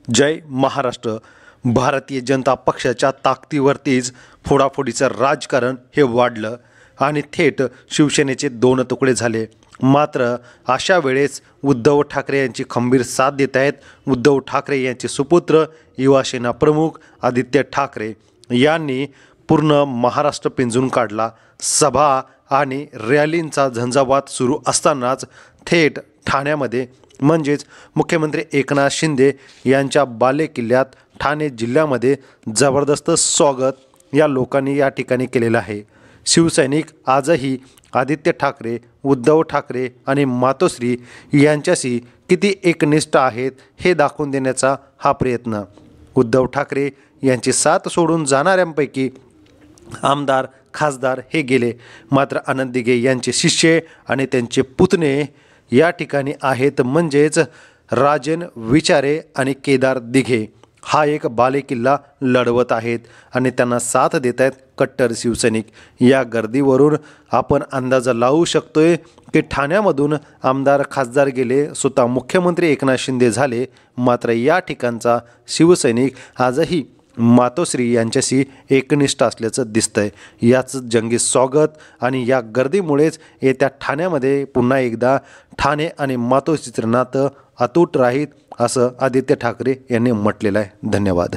जय महाराष्ट्र। भारतीय जनता पक्षाच्या ताकदीवरतीच फोडाफोडीचं राजकारण हे वाढलं आणि थेट शिवसेनेचे दोन तुकडे झाले। मात्र अशा वेळेस उद्धव ठाकरे यांची खंबीर साथ देत आहेत उद्धव ठाकरे यांचे सुपुत्र युवा सेना प्रमुख आदित्य ठाकरे यांनी पूर्ण महाराष्ट्र पिंजून काढला। सभा आणि रॅलींचा झंझावात सुरू असतानाच थेट ठाण्यामध्ये म्हणजेच मुख्यमंत्री एकनाथ शिंदे यांच्या बालेकिल्ल्यात ठाणे जिल्ह्यामध्ये जबरदस्त स्वागत या लोकांनी या ठिकाणी केलेलं आहे। शिवसैनिक आजही आदित्य ठाकरे, उद्धव ठाकरे आणि मातोश्री यांच्याशी किती एकनिष्ठ आहेत हे दाखवून देण्याचा हा प्रयत्न। उद्धव ठाकरे यांची साथ सोडून जाणाऱ्यांपैकी आमदार खासदार हे गेले, मात्र आनंद दिघे यांचे शिष्य आणि त्यांचे पुतणे या ठिकाणी आहेत, म्हणजेच राजन विचारे आणि केदार दिघे हा एक बालेकिल्ला लढवत आहेत आणि त्यांना साथ देत आहेत कट्टर शिवसैनिक। या गर्दीवरून आपण अंदाज लावू शकतोय की ठाण्यामधून आमदार खासदार गेले, स्वतः मुख्यमंत्री एकनाथ शिंदे झाले, मात्र या ठिकाणचा शिवसैनिक आजही मातोश्री यांच्याशी एकनिष्ठ असल्याचं दिसतंय। याच जंगी स्वागत आणि या गर्दीमुळेच येत्या ठाण्यामध्ये पुन्हा एकदा ठाणे आणि मातोश्रीचं नातं अतूट राहील असं आदित्य ठाकरे यांनी म्हटलेलं आहे। धन्यवाद।